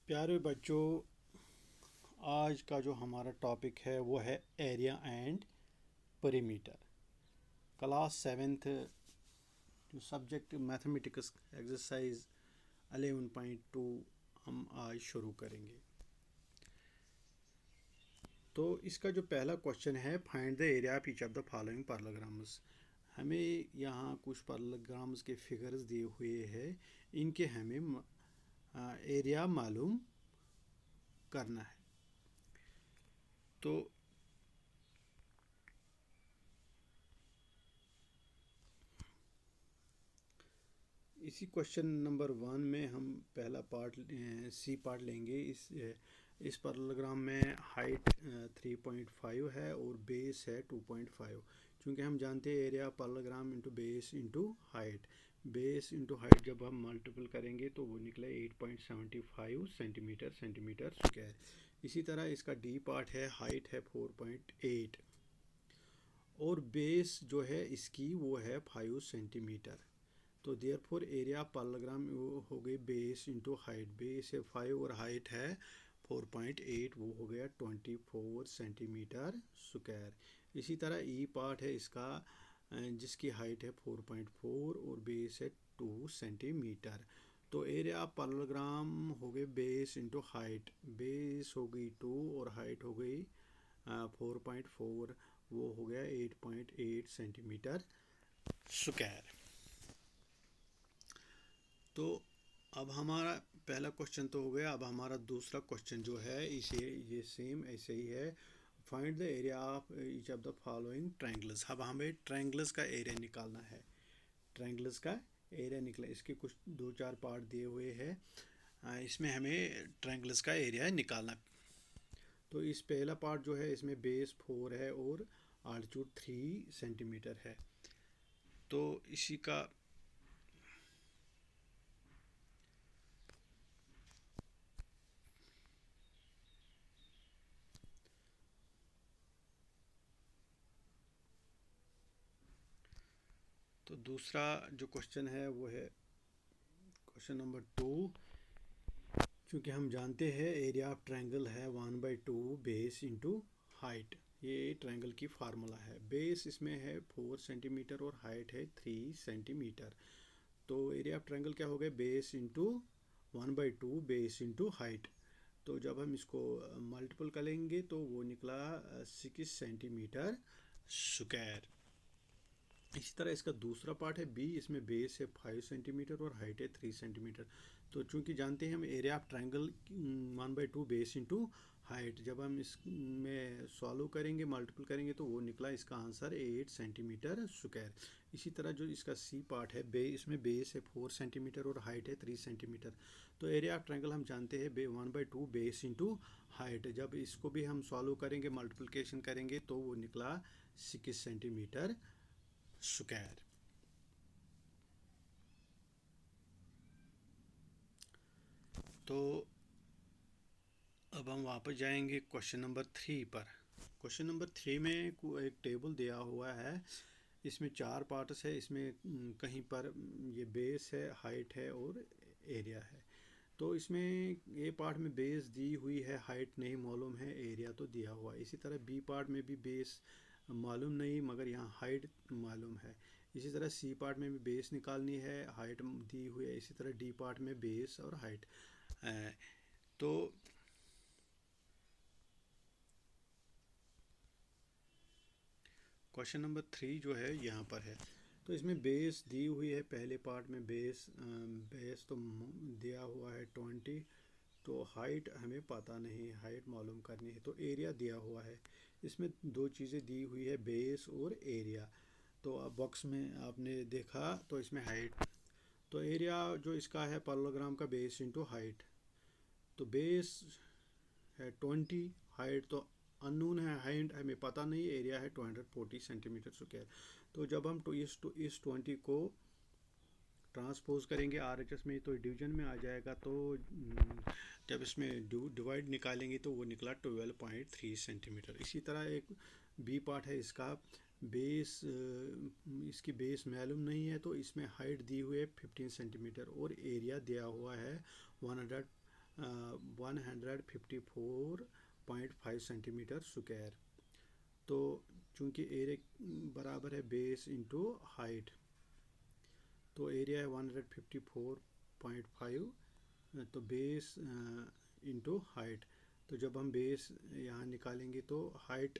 प्यारे बच्चों, आज का जो हमारा टॉपिक है वो है एरिया एंड परिमीटर। क्लास सेवेंथ जो सब्जेक्ट मैथमेटिक्स एक्सरसाइज 11.2 हम आज शुरू करेंगे। तो इसका जो पहला क्वेश्चन है, find the area of each of the following parallelograms. हमें यहाँ कुछ पैरेललोग्राम्स के फिगर्स दिए हुए हैं, इनके हमें एरिया मालूम करना है। तो इसी क्वेश्चन नंबर 1 में हम पहला पार्ट सी पार्ट लेंगे। इस पैरेललोग्राम में हाइट 3.5 है और बेस है 2.5। क्योंकि हम जानते हैं area parallelogram into base into height. Base into height जब हम मल्टीपल करेंगे तो वो निकले 8.75 सेंटीमीटर स्क्वायर। इसी तरह इसका डी पार्ट है, हाइट है 4.8 और बेस जो है इसकी वो है 5 सेंटीमीटर। तो देयरफॉर एरिया पैरेललोग्राम हो गई बेस इंटू हाइट। बेस है 5 और हाइट है 4.8, वो हो गया 24 सेंटीमीटर स्क्वायर। इसी तरह ई पार्ट है इसका, जिसकी हाइट है 4.4 और बेस है 2 सेंटीमीटर। तो एरिया पैरेललोग्राम हो गए बेस इंटू हाइट। बेस हो गई 2 और हाइट हो गई 4.4, वो हो गया 8.8 सेंटीमीटर स्क्वायर। तो अब हमारा पहला क्वेश्चन तो हो गया। अब हमारा दूसरा क्वेश्चन जो है इसे ये सेम ऐसे ही है, find the area of each of the following triangles. अब हमें ट्रायंगल्स का एरिया निकालना है। ट्रायंगल्स का एरिया निकला, इसके कुछ 2-4 पार्ट दिए हुए हैं, इसमें हमें ट्रायंगल्स का एरिया निकालना। तो इस पहला पार्ट जो है इसमें बेस 4 है और आल्टीट्यूड 3 सेंटीमीटर है। तो इसी का तो दूसरा जो क्वेश्चन है वो है क्वेश्चन नंबर 2। क्योंकि हम जानते हैं एरिया ऑफ ट्रायंगल है 1/2 बेस इंटू हाइट। ये ट्रायंगल की फार्मूला है। बेस इसमें है 4 सेंटीमीटर और हाइट है 3 सेंटीमीटर। तो एरिया ऑफ ट्रायंगल क्या हो गया, base into 1/2 base into height. तो जब हम इसको मल्टीपल करेंगे तो वो निकला 6 सेंटीमीटर स्क्वायर। इसी तरह इसका दूसरा पार्ट है बी, इसमें बेस है 5 सेंटीमीटर और हाइट है 3 सेंटीमीटर। तो चूंकि जानते हैं हम area of triangle 1/2 base into height, जब हम इसमें सॉल्व करेंगे मल्टीपल करेंगे तो वो निकला इसका आंसर 8 सेंटीमीटर स्क्वायर। इसी तरह जो इसका सी पार्ट है इसमें बेस है 4 सेंटीमीटर और हाइट है 3 सेंटीमीटर। तो एरिया ऑफ ट्रायंगल हम जानते हैं 1/2 बेस इंटू हाइट। जब इसको भी हम सॉल्व करेंगे मल्टीप्लिकेशन करेंगे तो वो निकला 6 सेंटीमीटर स्क्वायर। तो अब हम वापस जाएंगे क्वेश्चन नंबर 3 पर। क्वेश्चन नंबर 3 में एक टेबल दिया हुआ है, इसमें 4 पार्ट्स है। इसमें कहीं पर ये बेस है, हाइट है और एरिया है। तो इसमें ए पार्ट में बेस दी हुई है, हाइट नहीं मालूम है, एरिया तो दिया हुआ है। इसी तरह बी पार्ट में भी बेस मालूम नहीं मगर यहाँ हाइट मालूम है। इसी तरह सी पार्ट में भी बेस निकालनी है, हाइट दी हुई है। इसी तरह डी पार्ट में बेस और हाइट। तो क्वेश्चन नंबर 3 जो है यहाँ पर है। तो इसमें बेस दी हुई है, पहले पार्ट में बेस तो दिया हुआ है 20। तो हाइट हमें पता नहीं, हाइट मालूम करनी है। तो एरिया दिया हुआ है, इसमें दो चीज़ें दी हुई है, बेस और एरिया। तो अब बॉक्स में आपने देखा तो इसमें हाइट, तो एरिया जो इसका है पैरेललोग्राम का बेस इंटू हाइट। तो बेस है 20, हाइट तो अननोन है, हाइट हमें पता नहीं, एरिया है 240 सेंटीमीटर स्क्वायर। तो जब हम इस 20 को ट्रांसपोज करेंगे आरएचएस में तो डिवीजन में आ जाएगा। तो जब इसमें डिवाइड निकालेंगे तो वो निकला 12.3 सेंटीमीटर। इसी तरह एक बी पार्ट है इसका, बेस इसकी बेस मालूम नहीं है तो इसमें हाइट दी हुई है 15 सेंटीमीटर और एरिया दिया हुआ है 154.5 सेंटीमीटर स्क्वायर। तो चूँकि एरिया बराबर है बेस इंटू हाइट, तो एरिया है 154.5, तो बेस इंटू हाइट। तो जब हम बेस यहाँ निकालेंगे तो हाइट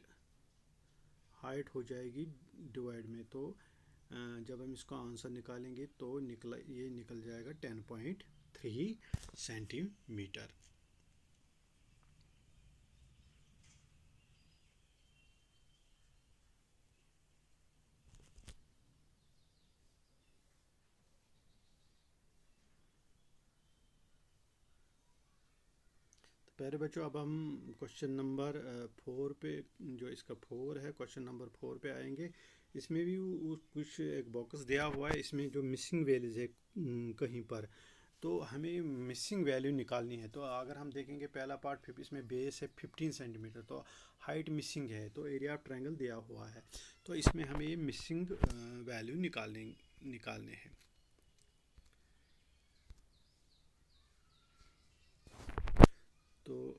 हो जाएगी डिवाइड में, तो जब हम इसका आंसर निकालेंगे तो ये निकल जाएगा 10.3 सेंटीमीटर। प्यारे बच्चों, अब हम क्वेश्चन नंबर 4 पे, जो इसका 4 है, क्वेश्चन नंबर 4 पे आएंगे। इसमें भी कुछ एक बॉक्स दिया हुआ है, इसमें जो मिसिंग वैल्यूज है कहीं पर, तो हमें मिसिंग वैल्यू निकालनी है। तो अगर हम देखेंगे पहला पार्ट, इसमें बेस है 15 सेंटीमीटर, तो हाइट मिसिंग है, तो एरिया ऑफ ट्रायंगल दिया हुआ है, तो इसमें हमें मिसिंग वैल्यू निकालने हैं। तो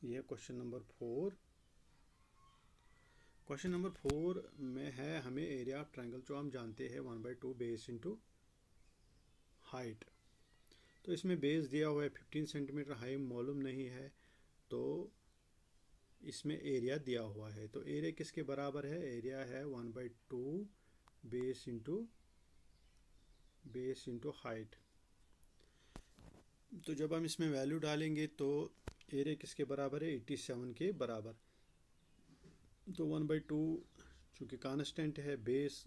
यह क्वेश्चन नंबर 4। क्वेश्चन नंबर 4 में है हमें एरिया ऑफ ट्रायंगल, जो हम जानते हैं 1/2 बेस इंटू हाइट। तो इसमें बेस दिया हुआ है 15 सेंटीमीटर, हाइट मालूम नहीं है, तो इसमें एरिया दिया हुआ है। तो एरिया किसके बराबर है? एरिया है 1/2 बेस इंटू हाइट। तो जब हम इसमें वैल्यू डालेंगे तो एरिया किसके बराबर है? 87 के बराबर। तो 1/2 चूँकि कांस्टेंट है, बेस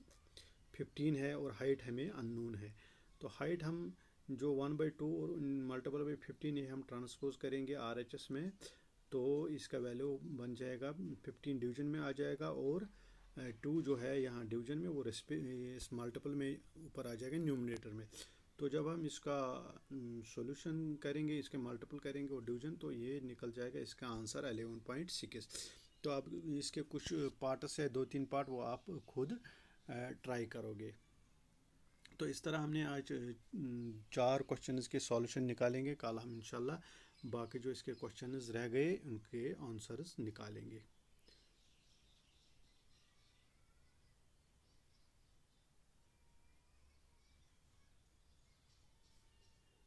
15 है और हाइट हमें अननोन है, तो हाइट हम जो 1/2 और मल्टीपल बाई 15 है हम ट्रांसपोज करेंगे RHS में, तो इसका वैल्यू बन जाएगा 15 डिवीजन में आ जाएगा, और 2 जो है यहाँ डिवीजन में, वो इस मल्टीपल में ऊपर आ जाएगा न्यूमरेटर में। तो जब हम इसका सॉल्यूशन करेंगे, इसके मल्टीपल करेंगे और डिवीजन, तो ये निकल जाएगा इसका आंसर 11.6। तो अब इसके कुछ पार्ट्स है, 2-3 पार्ट, वो आप खुद ट्राई करोगे। तो इस तरह हमने आज 4 क्वेश्चंस के सॉल्यूशन निकालेंगे। कल हम इंशाल्लाह बाकी जो इसके क्वेश्चंस रह गए उनके आंसर्स निकालेंगे।